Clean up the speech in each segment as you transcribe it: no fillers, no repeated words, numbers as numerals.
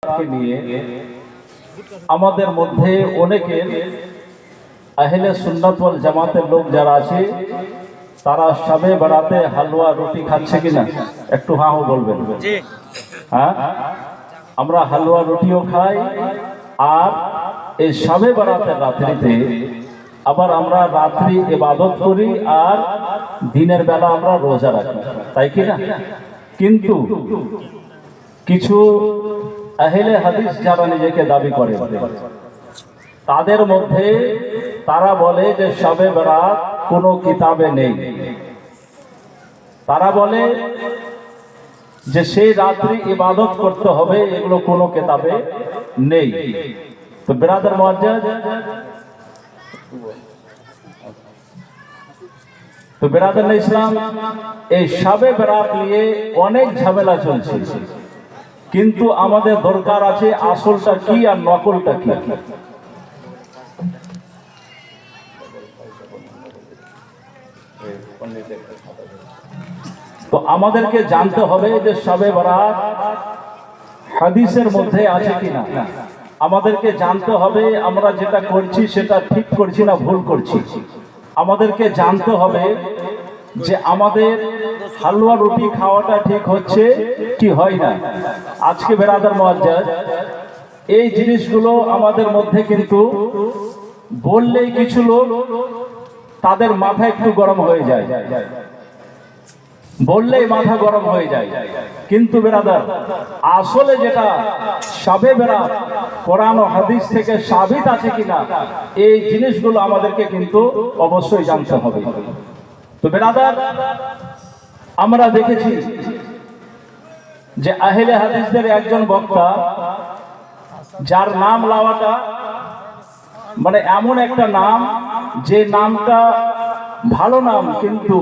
নিয়ে আমাদের মধ্যে অনেকে আহলে সুন্নাত ওয়াল জামাতের লোক যারা আছে তারা শবে বরাতে হালুয়া রুটি খাচ্ছে কিনা একটু হ্যাঁ বলবেন। হ্যাঁ, আমরা হালুয়া রুটিও খাই, আর এই শবে বরাতের রাত্রিতে আবার আমরা রাত্রি ইবাদত করি আর দিনের বেলা আমরা রোজা রাখি, তাই কিনা? কিন্তু কিছু আহলে হাদিস যারা নিজেকে দাবি করে তাদের মধ্যে তারা বলে যে শবে বরাত কোনো কিতাবে নেই। তারা বলে যে সেই রাত্রি ইবাদত করতে হবে, এগুলো কোনো কিতাবে নেই। তো বিরাদার মুআজ্জাজ, তো বিরাদার ইসলাম, এই শবে বরাত নিয়ে অনেক ঝামেলা চলছে, কিন্তু আমাদের দরকার আছে আসলটা কি আর নকলটা কি। তো আমাদেরকে জানতে হবে যে শবে বরাত হাদিসের মধ্যে আছে কিনা। আমাদেরকে জানতে হবে আমরা যেটা করছি সেটা ঠিক করছি না ভুল করছি। আমাদেরকে জানতে হবে যে আমাদের হালুয়া রুটি খাওয়াটা ঠিক হচ্ছে কি হয় না। আজকে বিরাদার মুআজ্জাজ, এই জিনিসগুলো আমাদের মধ্যে কিন্তু বললেই কিছু লোক তাদের মাথা একটু গরম হয়ে যায়, বললেই মাথা গরম হয়ে যায়। কিন্তু বিরাদার, আসলে যেটা শবে বরাত কোরআন ও হাদিস থেকে সাবিত আছে কিনা এই জিনিসগুলো আমাদেরকে কিন্তু অবশ্যই জানতে হবে। তো বিরাদার, আমরা দেখেছি যে আহলে হাদিসদের একজন বক্তা, যার নাম লাওয়াটা মানে এমন একটা নাম যে নামটা ভালো নাম, কিন্তু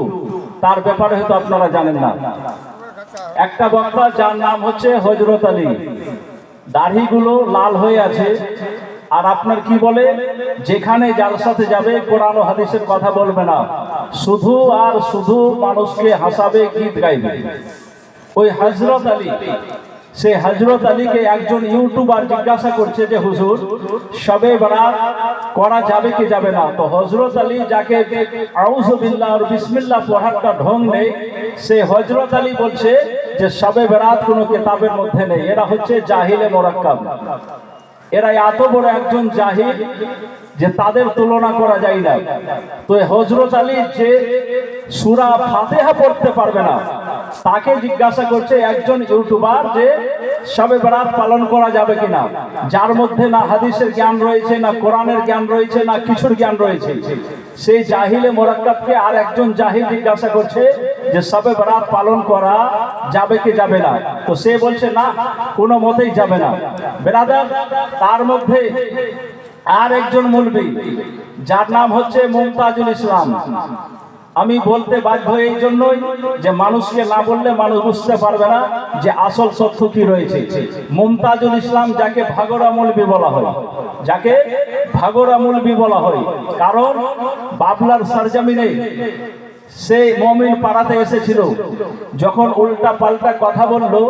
তার ব্যাপারে হয়তো আপনারা জানেন না। একটা বক্তা যার নাম হচ্ছে হযরত আলী, দাড়িগুলো লাল হয়ে আছে, আর আপনার কি বলে, যেখানে জালসাতে যাবে কোরআন ও হাদিসের কথা বলবে না, শুধু আর শুধু মানুষকে হাসাবে, গীত গাইবে। ওই হযরত আলী, সেই হযরত আলীকে একজন ইউটিউবার জিজ্ঞাসা করছে যে হুজুর শবে বরাত করা যাবে কি যাবে না। তো হযরত আলী, যাকে আউযু বিল্লাহ আর বিসমিল্লাহ পড়াটা ঢং নেই, সেই হযরত আলী বলছে যে শবে বরাত কোনো কিতাবের মধ্যে নেই। এরা হচ্ছে জাহিলে মুরাক্কাব। এরা এত বড় একজন জাহিল যে তাদের তুলনা করা যায় না। তো হযরত আলী যে সূরা ফাতিহা পড়তে পারবে না, তাকে জিজ্ঞাসা করছে একজন ইউটিউবার যে শবে বরাত পালন করা যাবে কিনা, যার মধ্যে না হাদিসের জ্ঞান রয়েছে, না কোরআনের জ্ঞান রয়েছে, না কিছুর জ্ঞান রয়েছে। সেই জাহিলে মুরাক্কাবকে আর একজন জাহিল জিজ্ঞাসা করছে যে শবে বরাত পালন করা যাবে কি যাবে না। তো সে বলছে না, কোনো মতেই যাবে না। বিরাদার, তার মধ্যে আর একজন মৌলবী যার নাম হচ্ছে মুমতাজুল ইসলাম। আমি বলতে বাধ্য এই জন্যই যে মানুষকে না বললে মানুষ বুঝতে পারবে না যে আসল সত্য কি রয়েছে। মুমতাজুল ইসলাম, যাকে ভাগরা মৌলবী বলা হয়, যাকে ভাগরা মৌলবী বলা হয়, কারণ বাবলার সরজমিনে সেই মুমিন পাড়াতে এসেছিল, যখন উল্টা পাল্টা কথা বললো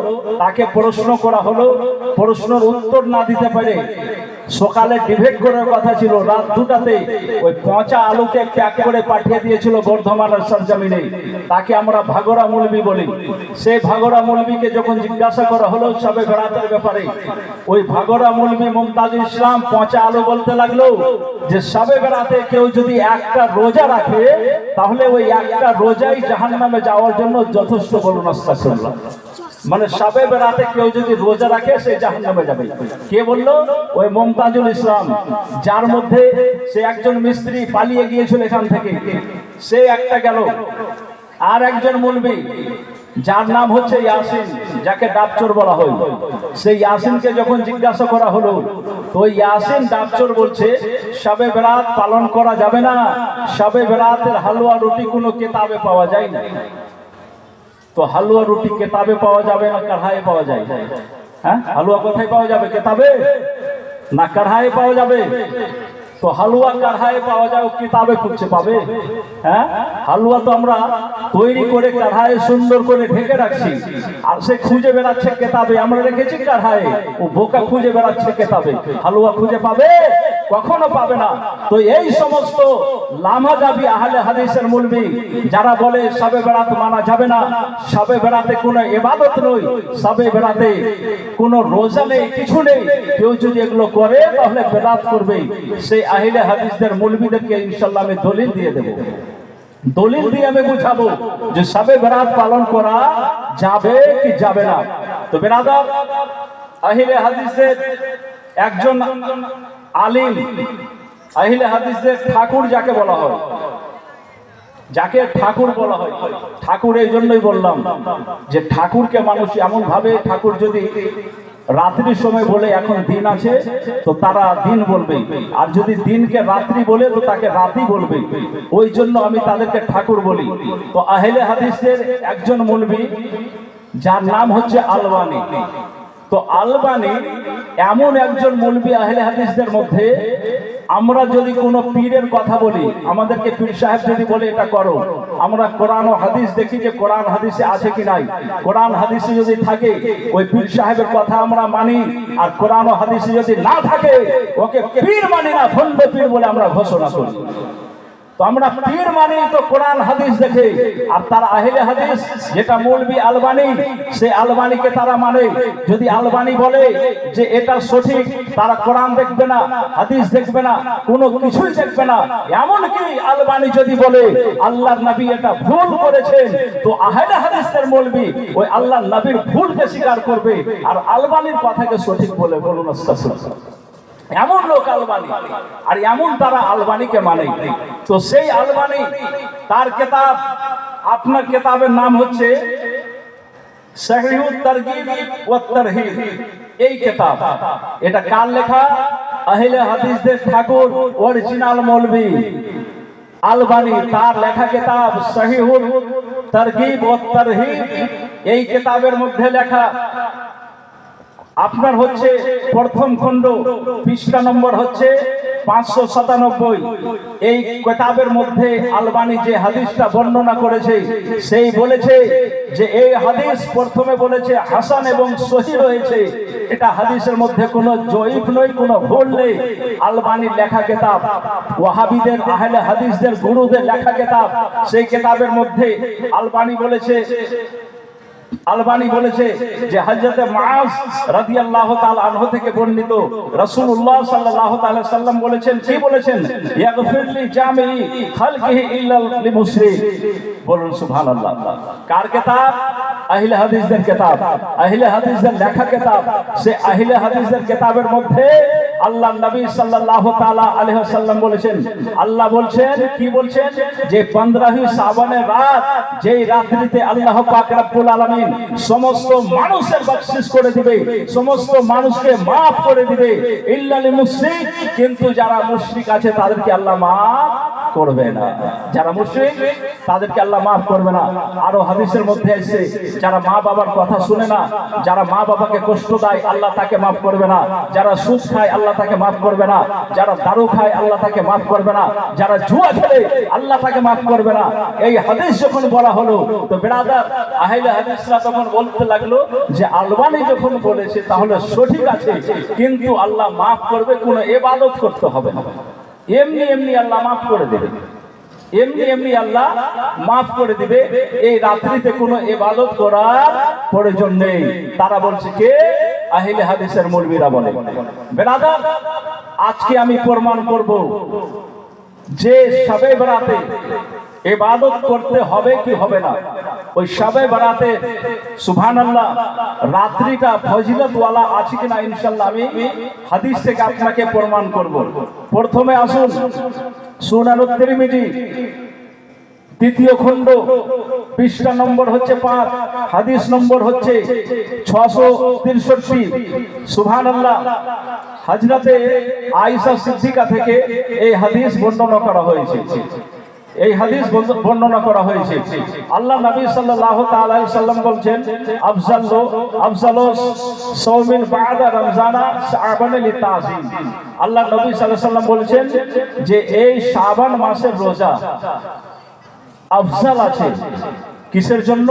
তাকে প্রশ্ন করা হলো, প্রশ্নের উত্তর না দিতে পারে সকালে ডিবেট করার কথা ছিল, রাত 2টাতে ওই পচা আলুকে প্যাক করে পাঠিয়ে দিয়েছিল বর্ধমানের সরজমিনে। তাকে আমরা ভাগরা মৌলবী বলি। সেই ভাগরা মৌলবীকে যখন জিজ্ঞাসা করা হলো শবে বরাতের ব্যাপারে, ওই ভাগরা মৌলবী মুমতাজুল ইসলাম পচা আলু বলতে লাগলো যে শবে বরাতে কেউ যদি একটা রোজা রাখে তাহলে ওই একটা রোজাই জাহান্নামে যাওয়ার জন্য যথেষ্ট। বলুন আস্তাগফিরুল্লাহ। মানে শবে বরাতে কেউ যদি রোজা রাখে সে জাহান্নামে যাবে। কে বললো? ওই মুমতাজুল ইসলাম, যার মধ্যে সে একজন মিস্ত্রি পালিয়ে গিয়েছিল এখান থেকে, সে একটা গেল। আর একজন মৌলবী যার নাম হচ্ছে ইয়াসিন, যাকে ডাবচোর বলা হয়, সেই ইয়াসিনকে যখন জিজ্ঞাসা করা হলো, তো ইয়াসিন ডাবচোর বলছে শবে বরাত পালন করা যাবে না, শবে বরাতের হালুয়া রুটি কোনো কিতাবে পাওয়া যায় না। তো হালুয়া রুটি কিতাবে পাওয়া যাবে না কারহায়ে পাওয়া যায়? হ্যাঁ, হালুয়া কোথায় পাওয়া যাবে? কিতাবে না কারহায়ে পাওয়া যাবে? তো হালুয়া কারহায় পাওয়া যায়, কিতাবে খুঁজছে পাবে? হ্যাঁ, হালুয়া তো আমরা তৈরি করে কারহায় সুন্দর করে ঢেকে রাখছি, আর সে খুঁজে বেড়াচ্ছে কেতাবে। আমরা রেখেছি কারহায়, ও বোকা খুঁজে বেড়াচ্ছে কেতাবে। হালুয়া খুঁজে পাবে? কখনো পাবে না। তো এই সমস্ত লামাজাবি আহলে হাদিসের মুলবি যারা বলে শবে বেরাত মানা যাবে না, শবে বেরাতে কোনো ইবাদত নয়, শবে বেরাতে কোনো রোজা নেই, কিছু নেই, কেউ যদি এগুলো করে তাহলে বেদাত করবে, সেই আহলে হাদিসদের মুলবিদেরকে ইনশাআল্লাহ আমি দলিল দিয়ে দেব। দলিল দিয়ে আমি বুঝাবো যে শবে বেরাত পালন করা যাবে কি যাবে না। তো বেরাদার, আহলে হাদিসদের একজন আলিম, আহলে হাদিসদের ঠাকুর যাকে বলা হয়, যাকে ঠাকুর বলা হয়, ঠাকুর এই জন্যই বললাম যে ঠাকুরকে মানুষ এমন ভাবে, ঠাকুর যদি রাত্রির সময় বলে এখন দিন আছে তো তারা দিন বলবে, আর যদি দিনকে রাত্রি বলে তো তাকে রাতি বলবে, ওই জন্য আমি তাদেরকে ঠাকুর বলি। তো আহলে হাদিসদের একজন মৌলবি যার নাম হচ্ছে আলবানী। তো আলবানী এমন একজন মৌলবি আহলে হাদিসদের মধ্যে, আমরা যদি কোনো পীরের কথা বলি, আমাদেরকে পীর সাহেব যদি বলে এটা করো, আমরা কোরআন ও হাদিস দেখি যে কোরআন হাদিসে আছে কি নাই। কোরআন হাদিসে যদি থাকে ওই পীর সাহেবের কথা আমরা মানি, আর কোরআন ও হাদিসে যদি না থাকে ওকে পীর মানি না, ভণ্ড পীর বলে আমরা ঘোষণা করি। তো আমরা পীর মানি তো কোরআন হাদিস দেখে, আর তারা আহলে হাদিস যেটা মৌলবি আলবানী, সেই আলবানীকে তারা মানে। যদি আলবানী বলে যে এটা সঠিক, তারা কোরআন দেখবে না, হাদিস দেখবে না, কোনো কিছুই দেখবে না। এমনকি আলবানী যদি বলে আল্লাহর নবী এটা ভুল করেছেন, তো আহলে হাদিসের মৌলবি ওই আল্লাহর নবীর ভুলকে স্বীকার করবে আর আলবানীর কথাকে সঠিক বলে। বলুন আস্তাগফিরুল্লাহ। এমন লোক আলবানী, আর এমন তারা আলবানীকে মানে। তো সেই আলবানী, তার কিতাব, আপনার কিতাবের নাম হচ্ছে সহিহুত তারগীব ওয়াত তারহিব। এই কিতাব, এটা কার লেখা? আহলে হাদিসদের ঠাকুর, অরিজিনাল মৌলবি আলবানী, তার লেখা কিতাব সহিহুত তারগীব ওয়াত তারহিব। এই কিতাবের মধ্যে লেখা আপনার হচ্ছে প্রথম খণ্ড, পৃষ্ঠা নম্বর হচ্ছে 597। এই কিতাবের মধ্যে আলবানী যে হাদিসটা বর্ণনা করেছে, সেই বলেছে যে এই হাদিস প্রথমে বলেছে হাসান এবং সহিহ রয়েছে। এটা হাদিসের মধ্যে কোনো জয়ীফ নয়, কোনো ভুল নেই। আলবানীর লেখা কিতাব, ওয়াহাবিদের আহলে হাদিসদের গুরুদের লেখা কিতাব। সেই কিতাবের মধ্যে আলবানী বলেছে যে হযরত মুআজ রাদিয়াল্লাহু তাআলা আনহু থেকে বর্ণিত, রাসূলুল্লাহ সাল্লাল্লাহু তাআলা সাল্লাম বলেছেন, কি বলেছেন? ইয়াগফিরলি জামিই খালকিহি ইল্লা লিমুশরিক। বলুন সুবহানাল্লাহ। কার কিতাব? আহলে হাদিসদের কিতাব, আহলে হাদিসদের লেখা কিতাব। সে আহলে হাদিসদের কিতাবের মধ্যে আল্লাহর নবী সাল্লাল্লাহু তাআলা আলাইহি ওয়াসাল্লাম বলেছেন, আল্লাহ বলছেন, কি বলছেন? যে 15ই শাবানের রাত, যেই রাত্রিতে আল্লাহ পাক রব্বুল আলামিন সমস্ত মানুষের বখশিশ করে দিবে, সমস্ত মানুষকে maaf করে দিবে, ইল্লা লিল মুশরিক, কিন্তু যারা মুশরিক আছে তাদেরকে আল্লাহ maaf করবে না। যারা মুশরিক তাদেরকে আল্লাহ maaf করবে না। আরো হাদিসের মধ্যে আছে, যারা মা বাবার কথা শুনে না, যারা মা বাবাকে কষ্ট দেয়, আল্লাহ তাকে maaf করবে না। যারা সুদ খায়, আল্লাহ তাকে maaf করবে না। যারা দারু খায়, আল্লাহ তাকে maaf করবে না। যারা জুয়া খেলে, আল্লাহ তাকে maaf করবে না। এই হাদিস যখন বলা হলো, তো ব্রাদার আহলে হাদিসরা তখন বলতে লাগলো যে আলবানী যখন বলেছে তাহলে সঠিক আছে, কিন্তু আল্লাহ maaf করবে, কোনো ইবাদত করতে হবে না, এমনি এমনি আল্লাহ maaf করে দেবে, এমনি এমনি আল্লাহ maaf করে দিবে। এই রাত্রিতে কোনো ইবাদত করার প্রয়োজন নেই। তারা বলছে কে? আহলে হাদিসের মৌলবীরা বলে। ব্রাদার, আজকে আমি প্রমাণ করব যে শবে বরাতে ইবাদত করতে হবে কি হবে না। ওই শবে বরাতে সুবহানাল্লাহ রাত্রিটা ফজিলত ওয়ালা আছে কিনা ইনশাআল্লাহ আমি হাদিস থেকে আপনাকে প্রমাণ করব। প্রথমে আসুন সুনানুত তিরমিজি, তৃতীয় খণ্ড, পৃষ্ঠা নম্বর হচ্ছে 5, হাদিস নম্বর হচ্ছে 663। সুবহানাল্লাহ, হযরতে আয়েশা সিদ্দিকা থেকে এই হাদিস বর্ণনা করা হয়েছে। এই হাদিস বর্ণনা করা হয়েছে। আল্লাহ নবী সাল্লাল্লাহু তাআলা আলাইহি সাল্লাম বলছেন, আফজালু সাওমিন বাদা রমজানা শাবান লিতাযিম। আল্লাহ নবী সাল্লাল্লাহু আলাইহি সাল্লাম বলেছেন যে এই শাবান মাসের রোজা আফজাল আছে কিসের জন্য?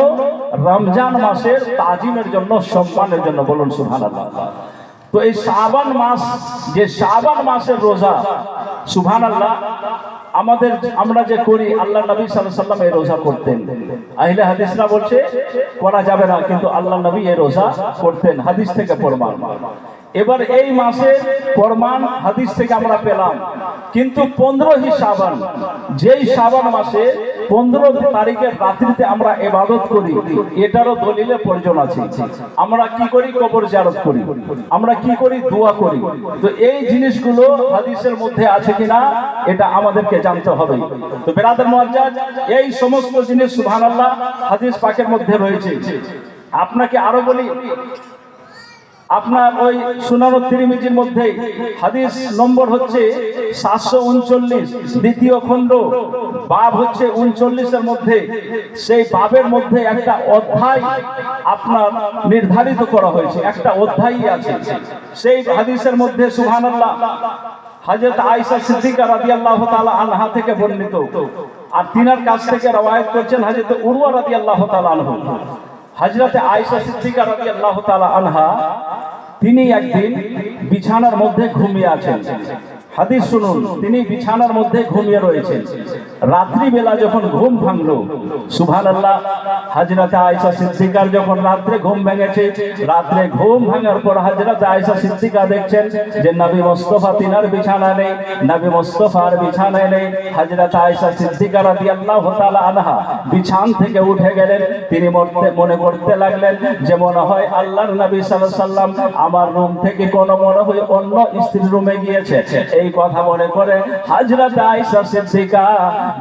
রমজান মাসের তাজিমের জন্য, সম্মানের জন্য। বলুন সুবহানাল্লাহ। তো এই শাবান মাস, যে শাবান মাসের রোজা, সুবহানাল্লাহ, আমরা যে করি, আল্লাহ নবী সাল্লাল্লাহু আলাইহি সাল্লাম এই রোজা করতেন। আহলে হাদিসরা বলছে করা যাবে না, কিন্তু আল্লাহ নবী এই রোজা করতেন, হাদিস থেকে প্রমাণ। এবার এই মাসে প্রমাণ হাদিস থেকে আমরা পেলাম, কিন্তু 15ই শাবান, যেই শাবান মাসে 15 তারিখের রাত্রিতে আমরা ইবাদত করি, এটারও দলিলের প্রয়োজন আছে। আমরা কি করি? কবর জিয়ারত করি, আমরা কি করি? দোয়া করি। তো এই জিনিসগুলো হাদিসের মধ্যে আছে কিনা এটা আমাদেরকে জানতে হবে। তো বেরাদার মুআজ্জাজ, এই সমস্ত জিনিস সুবহানাল্লাহ হাদিস পাকের মধ্যে রয়েছে। আপনাকে আরো বলি, আপনার ওই সুনান তিরমিজির মধ্যে হাদিস নম্বর হচ্ছে 739, দ্বিতীয় খণ্ড, বাব হচ্ছে 39 এর মধ্যে, সেই বাবের মধ্যে একটা অধ্যায় আপনার নির্ধারিত করা হয়েছে, একটা অধ্যায়ই আছে। সেই হাদিসের মধ্যে সুবহানাল্লাহ হযরত আয়েশা সিদ্দিকা রাদিয়াল্লাহু তাআলা আনহা থেকে বর্ণিত, আর তিনার কাছ থেকে রওয়ায়াত করছেন হযরত উরওয়া রাদিয়াল্লাহু তাআলা আনহু। হযরত আয়েশা সিদ্দিকা রাদিয়াল্লাহু তাআলা আনহা তিনি একদিন বিছানার মধ্যে ঘুমিয়ে আছেন। হাদিস শুনুন, তিনি বিছানার মধ্যে ঘুমিয়ে রয়েছেন। রাত্রি বেলা যখন ঘুম ভাঙলো, সুবহানাল্লাহ, হযরত আয়েশা সিদ্দিকার যখন রাত্রে ঘুম ভেঙেছে, রাত্রে ঘুম ভাঙার পর হযরত আয়েশা সিদ্দিকা দেখছেন যে নবী মুস্তাফা তিনার বিছানা নেই, নবী মুস্তাফার বিছানায় নেই। হযরত আয়েশা সিদ্দিকা রাদিয়াল্লাহু তাআলা আনহা বিছান থেকে উঠে গেলেন। তিনি মনে করতে লাগলেন যে মনে হয় আল্লাহর নবী সাল্লাল্লাহু আলাইহি সাল্লাম আমার রুম থেকে কোনো মনে হয় অন্য স্ত্রীর রুমে গিয়েছে। এই কথা মনে করে হযরত আয়েশা সিদ্দিকা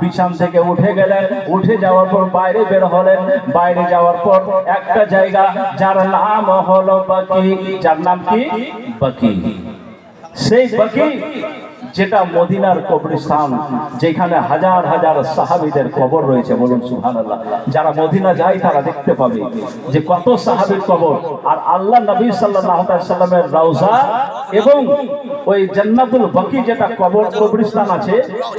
বিছান থেকে উঠে গেলেন। উঠে যাওয়ার পর বাইরে বের হলেন। বাইরে যাওয়ার পর একটা জায়গা যার নাম হলো বাকি। যার নাম কি? বাকি। সেই বাকি যেটা মদিনার কবরস্থান, যেখানে হাজার হাজার সাহাবীদের কবর রয়েছে। বলুন সুবহানাল্লাহ। যারা মদিনা যায় তারা দেখতে পাবে যে কত সাহাবীর কবর, আর আল্লাহ নবী সাল্লাল্লাহু আলাইহি সাল্লামের রওজা এবং ওই জান্নাতুল বাকি যেটা কবরস্থান আছে,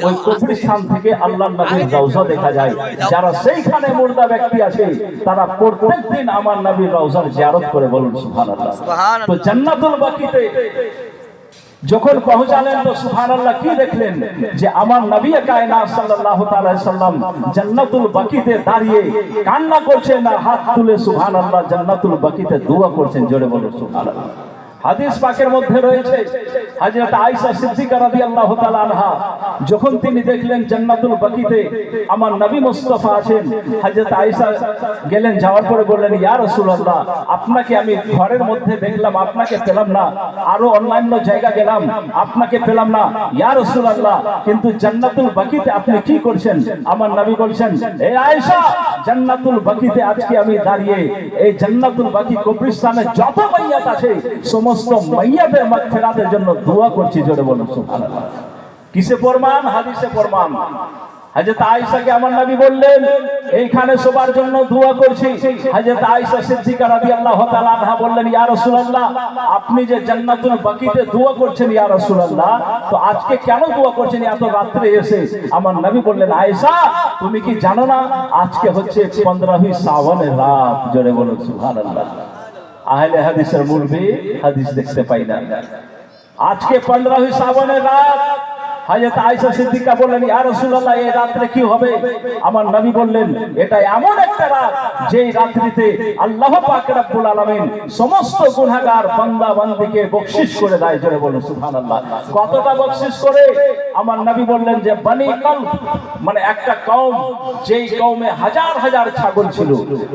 ওই কবরস্থান থেকে আল্লাহ নবীর রওজা দেখা যায়। যারা সেইখানে মুর্দা ব্যক্তি আছে তারা প্রত্যেকদিন আমার নবীর রওজার জিয়ারত করে। বলুন সুবহানাল্লাহ। তো জান্নাতুল বাকিতে যখন পৌঁছালেন তো সুবহানাল্লাহ কি দেখলেন যে আমার নবী কায়নাত সাল্লাল্লাহু তাআলা আলাইহি সাল্লাম জান্নাতুল বাকিতে দাঁড়িয়ে কান্না করছেন আর হাত তুলে সুবহানাল্লাহ জান্নাতুল বাকিতে দোয়া করছেন। জোরে বলুন সুবহানাল্লাহ। হাদিস পাকের মধ্যে রয়েছে হযরত আয়েশা সিদ্দিকা রাদিয়াল্লাহু তাআলা আনহা যখন তিনি দেখলেন জান্নাতুল বাকিতে আমার নবী মুস্তাফা আছেন, হযরত আয়েশা গেলেন, যাওয়ার পরে বললেন, ইয়া রাসূলুল্লাহ, আপনাকে আমি ঘরের মধ্যে দেখলাম, আপনাকে পেলাম না। আরো অন্যান্য জায়গা গেলাম, আপনাকে পেলাম না। ইয়া রাসূলুল্লাহ, কিন্তু জান্নাতুল বাকিতে আপনি কি করছেন? আমার নবী বলছেন, হে আয়েশা, জান্নাতুল বাকিতে আজকে আমি দাঁড়িয়ে এই জান্নাতুল বাকি কবরস্থানে যত মাইয়াত আছে সমস্ত মাইয়াতের মাগফিরাতের জন্য দোয়া করছি। জোরে বলুন সুবহানাল্লাহ। কিসে প্রমাণ? হাদিসে প্রমাণ। হযরত আয়েশাকে আমার নবী বললেন, এইখানে সবার জন্য দোয়া করছি। হযরত আয়েশা সিদ্দিকা রাদিয়াল্লাহু তাআলা আনহা বললেন, ইয়া রাসূলুল্লাহ, আপনি যে জান্নাতুল বাকিতে দোয়া করছেন ইয়া রাসূলুল্লাহ, তো আজকে কেন দোয়া করছেন এত রাতে এসে? আমার নবী বললেন, আয়েশা, তুমি কি জানো না আজকে হচ্ছে 15ই শাবানের রাত? জোরে বলুন সুবহানাল্লাহ। আহলে হাদিসের মুরবি হাদিস দেখতে পাই না। আজকে 15ই শাবানের রাত। হযরত আয়েশা সিদ্দিকা বললেন, ইয়া রাসূলুল্লাহ, এই রাতে কি হবে? আমার নবী বললেন, এটা এমন একটা রাত যেই রাত্রিতে আল্লাহ পাক রব্বুল আলামিন সমস্ত গুনাহগার বান্দা বান্দীকে বখশিশ করে দেয়। জোরে বলুন সুবহানাল্লাহ। কতটা বখশিশ করে? আমার নবী বললেন যে বনি কলব, মানে একটা কওম, যেই কওমে হাজার হাজার ছাগল ছিল,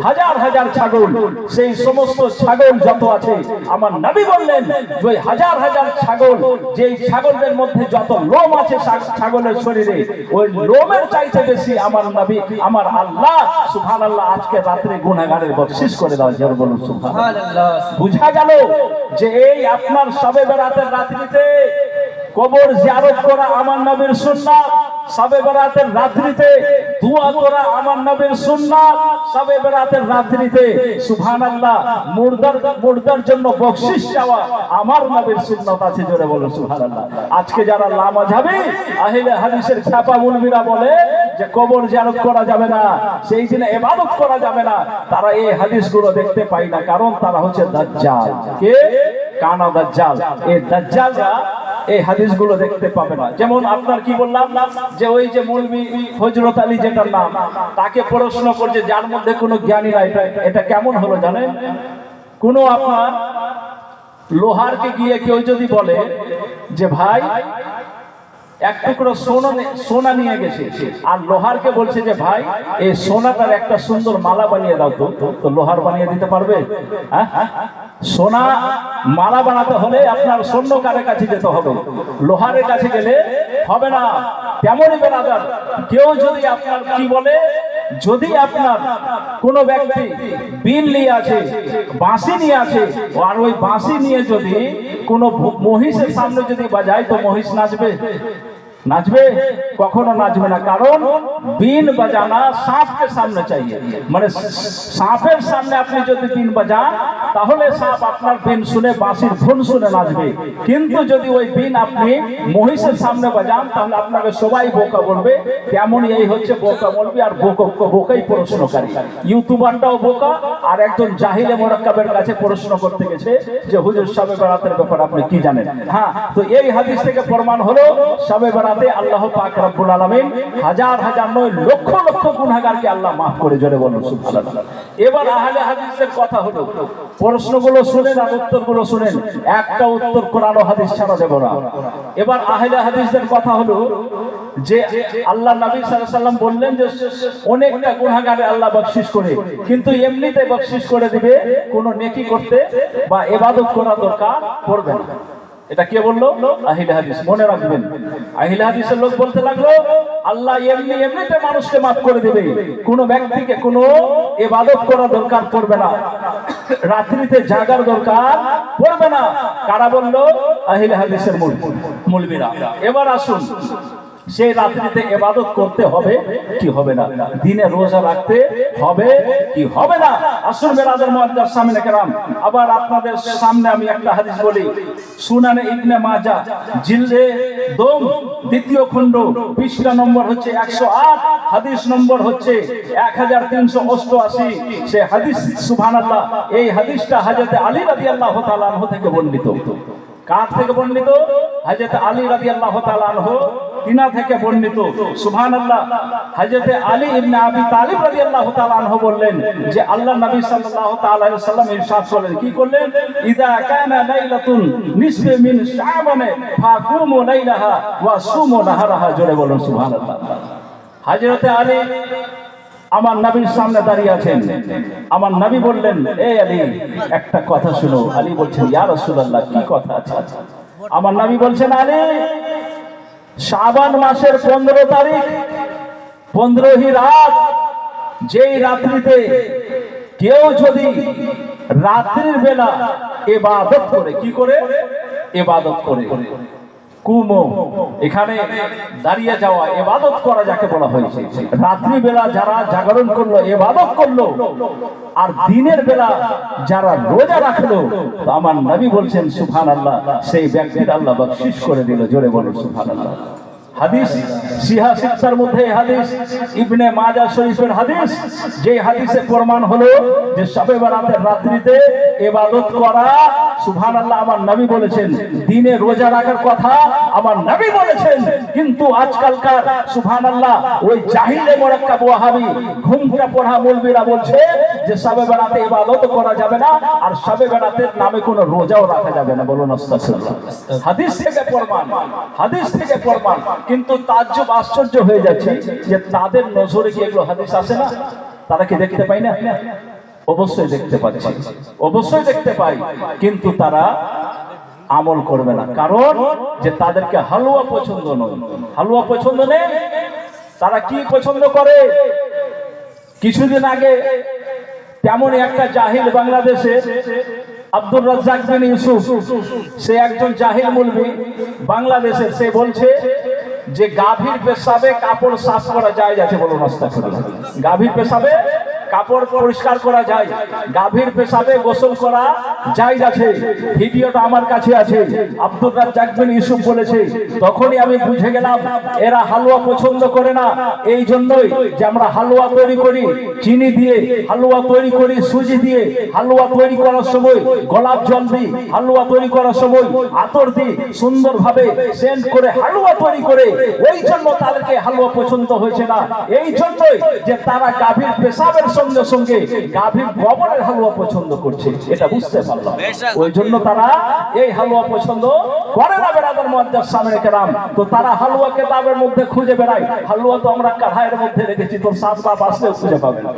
হাজার হাজার ছাগল, সেই সমস্ত ছাগল যত আছে, আমার নবী বললেন যে হাজার হাজার ছাগল, যেই ছাগলদের মধ্যে যত লোম আছে ছাগলের শরীরে, ওই লোমের চাইতে বেশি আমার নবী, আমার আল্লাহ সুবহানাল্লাহ আজকে রাতে গুনাহগারের বখশিশ করে দাও। জোরে বলুন সুবহানাল্লাহ। বুঝা গেল যে এই আপনার শবে বরাতের রাত্রিতে কবর জিয়ারত করা আমার নবীর সুন্নাত। শবে বরাতের রাত্রিতে দোয়া করা আমার নবীর সুন্নাত। শবে বরাতের রাত্রিতে সুবহানাল্লাহ মুর্দার জন্য বকশিশ চাওয়া আমার নবীর সুন্নাত আছে। জোরে বলো সুবহানাল্লাহ। আজকে যারা লামাযহাবী আহলে হাদিসের ছাপা মুলবিরা বলে যে কবর জিয়ারত করা যাবে না, সেই দিনে ইবাদত করা যাবে না, তারা এই হাদিসগুলো দেখতে পায় না, কারণ তারা হচ্ছে দাজ্জাল। কে? কানা দাজ্জাল। এই দাজ্জালরা এই হাদিসগুলো দেখতে পাবে না। যেমন আপনার কি বললাম যে ওই যে মৌলভী হযরত আলী যেটার নাম, তাকে প্রশ্ন করছে যার মধ্যে কোনো জ্ঞানী নাই, এটা কেমন হলো জানেন? কোন আপনার লোহারকে গিয়ে কেউ যদি বলে যে ভাই এক টুকরো সোনা নিয়ে গেছে, আর লোহারকে বলছে যে ভাই এই সোনাটার একটা সুন্দর মালা বানিয়ে দাও, তো লোহার বানিয়ে দিতে পারবে? সোনা মালা বানাতে হলে আপনার স্বর্ণকারের কাছে যেতে হবে, লোহারের কাছে গেলে হবে না। তেমনই বেরাদার, কেউ যদি আপনার কি বলে, যদি আপনার কোন ব্যক্তি বিন নিয়ে আছে, বাঁশি নিয়ে আছে, আর ওই বাঁশি নিয়ে যদি কোন মহিষের সামনে যদি বাজায়, তো মহিষ নাচবে? নাচবে? কখনো নাচবে না। কারণ বিন বাজানা সাপকে সামনে চাইয়ে, মানে সাপের সামনে আপনি যদি বিন বাজান, তাহলে সাপ আপনার বিন শুনে বাঁশির ধুন শুনে নাচবে। কিন্তু যদি ওই বিন আপনি মহিষের সামনে বাজান, তাহলে আপনাকে সবাই বোকা বলবে। তেমন এই হচ্ছে বোকা বলবে, আর বোকাই প্রশ্নকারী। ইউটিউবারটাও বোকা, আর একজন জাহিলে মোরাক্কাবের কাছে প্রশ্ন করতে গেছে যে হুজুর শবে বরাতের ব্যাপারে আপনি কি জানেন। হ্যাঁ, তো এই হাদিস থেকে প্রমাণ হলো শবে বরাত আল্লাহ পাক রব্বুল আলামিন হাজার হাজার নয় লক্ষ লক্ষ গুনাহগারকে আল্লাহ মাফ করে। জোরে বলুন সুবহানাল্লাহ। এবার আহলে হাদিসের কথা হলো, প্রশ্নগুলো শুনেন আর উত্তরগুলো শুনেন, একটা উত্তর কোরআন ও হাদিস ছাড়া দেব না। এবার আহলে হাদিসের কথা হলো যে আল্লাহ নবী সাল্লাল্লাহু আলাইহি ওয়াসাল্লাম বললেন যে অনেকটা গুনাহগারে আল্লাহ বকশিশ করে, কিন্তু এমনিতে বকশিশ করে দিবে, কোনো নেকি করতে বা ইবাদত করা দরকার পড়বে না। এটা কে বললো? আহলে হাদিস। মনে রাখবেন, আহলে হাদিসের লোক বলতে লাগলো আল্লাহ এমনিতে মানুষকে মাফ করে দেবে, কোন ব্যক্তিকে কোনো ইবাদত করা দরকার পড়বে না, রাত্রিতে জাগার দরকার পড়বে না। কারা বললো? আহলে হাদিসের মুলবিরা। এবার আসুন, সেই রাত্রিতে ইবাদত করতে হবে কি হবে না? দিনে রোজা রাখতে হবে কি হবে না? আসুন বেরাদার মুআজ্জাজ সামনে কেরাম, আবার আপনাদের সামনে আমি একটা হাদিস বলি। সুনানে ইবনে মাজাহ জিলদে দম দ্বিতীয় খণ্ড পৃষ্ঠা নম্বর হচ্ছে 108, হাদিস নম্বর হচ্ছে 1388। সে হাদিস সুবহানাল্লাহ, এই হাদিসটা হযরত আলী রাদিয়াল্লাহু তাআলা আনহু থেকে বর্ণিত। কার থেকে বর্ণিত? হযরত আলী রাদিয়াল্লাহু তাআলা আনহু তিনা থেকে বর্ণিত। সুবহানাল্লাহ। হযরত আলী ইবনে আবি তালিব রাদিয়াল্লাহু তাআলা আনহু বললেন যে আল্লাহর নবী সাল্লাল্লাহু তাআলা আলাইহি ওয়াসাল্লাম ইরশাদ করলেন, কি করলেন? ইযা কানা লাইলাতুন নিসফে মিন শাবান ফাকুমু লাইলাহা ওয়া সুমু নাহারাহা। জোরে বলুন সুবহানাল্লাহ। হযরত আলী আমার নবীর সামনে দাঁড়িয়ে আছেন। আমার নবী বললেন, এই আলী একটা কথা শুনো। আলী বলছেন, ইয়া রাসূলুল্লাহ, কি কথা আছে? আমার নবী বলছেন, আলী শাবান মাসের 15 তারিখ 15ই রাত, যেই রাত্রিতে কেউ যদি রাত্রির বেলা ইবাদত করে, কি করে? ইবাদত করে। কুমো, এখানে দাঁড়িয়ে যাওয়া, ইবাদত করা যাকে বলা হয়েছে। রাত্রি বেলা যারা জাগরণ করলো, ইবাদত করলো, আর দিনের বেলা যারা রোজা রাখলো, তো আমার নবী বলছেন সুবহানাল্লাহ, সেই ব্যক্তির আল্লাহ বকশিশ করে দিল। জোরে বলুন সুবহানাল্লাহ। হাদিস সিহা সিত্তার মধ্যে হাদিস, ইবনে মাজাহ শরীফের হাদিস, যে হাদিসে প্রমাণ হলো যে শবে বরাতের রাত্রিতে ইবাদত করা, সুবহানাল্লাহ, আমার নবী বলেছেন। দিনে রোজা রাখার কথা আমার নবী বলেছেন, কিন্তু আজকালকার সুবহানাল্লাহ ওই জাহিলে মুরাক্কাব ওয়াহাবী ঘুমটা পড়া মুলবিরা বলছে যে শবে বরাতে ইবাদত করা যাবে না, আর শবে বরাতের নামে কোনো রোজাও রাখা যাবে না। বলুন আস্তাগফিরুল্লাহ। হাদিস থেকে প্রমাণ, হাদিস থেকে প্রমাণ। কিন্তু তাজ্জব, আশ্চর্য হয়ে যাচ্ছে যে তাদের নজরে কি এগুলো হাদিস আসে না? তারা কি দেখতে পায় না? অবশ্যই দেখতে পাচ্ছে, অবশ্যই দেখতে পাই, কিন্তু তারা আমল করবে না। কারণ যে তাদেরকে হালুয়া পছন্দ নয়। হালুয়া পছন্দ নেই, তারা কি পছন্দ করে? কিছুদিন আগে তেমনই একটা জাহিল বাংলাদেশে আব্দুর রাজ্জাক বিন ইউসুফ, সে একজন জাহিল মুলবি বাংলাদেশের, সে বলছে যে গাভীর পেশাবে কাপড় সাফ করা যায় আছে, বলুন আস্তাগফিরুল্লাহ। গাভীর পেশাবে কাপড় পরিষ্কার করা যায়, গাভীর পেশাবে গোসল করা যায় আছে। ভিডিওটা আমার কাছে আছে, আব্দুর রাজ্জাক বিন ইউসুফ বলেছে। তখনই আমি বুঝে গেলাম এরা হালুয়া পছন্দ করে না। এই জন্যই যে আমরা হালুয়া তৈরি করি চিনি দিয়ে, হালুয়া তৈরি করি সুজি দিয়ে, হালুয়া তৈরি করার সময় গোলাপ জল দিই, হালুয়া তৈরি করার সময় আতর দিই, সুন্দরভাবে সেন্ট করে হালুয়া তৈরি করে। ওই জন্য তাদেরকে হালুয়া পছন্দ হয়েছে না। এই জন্যই যে তারা গাভীর পেশাবের সঙ্গে সঙ্গে গাভীর গোবরের হালুয়া পছন্দ করছে, এটা বুঝতে পারলাম। ওই জন্য তারা এই হালুয়া পছন্দ করে না বেরাদার মুআজ্জাজ সামনে কেরাম। তো তারা হালুয়া কেতাবের মধ্যে খুঁজে বেড়ায়, হালুয়া তো আমরা কাঠায়ের মধ্যে রেখেছি, তোর সাত বাপ আসলেও খুঁজে পাবে না।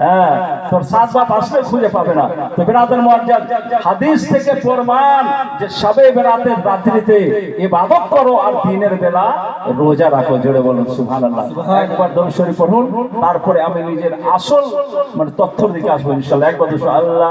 হ্যাঁ, তোর সাত বাপ আসলে খুঁজে পাবে না। তো বেরাদার মুআজ্জাজ, হাদিস থেকে প্রমাণ যে শবে বেরাতের রাত্রিতে ইবাদত করো আর দিনের বেলা রোজা রাখো। জোরে বলুন সুবহানাল্লাহ। একবার দরুদ শরীফ পড়ুন, তারপরে আমি নিজের আসল মানে তথ্যের দিকে আসবো ইনশাআল্লাহ। একবার আল্লাহ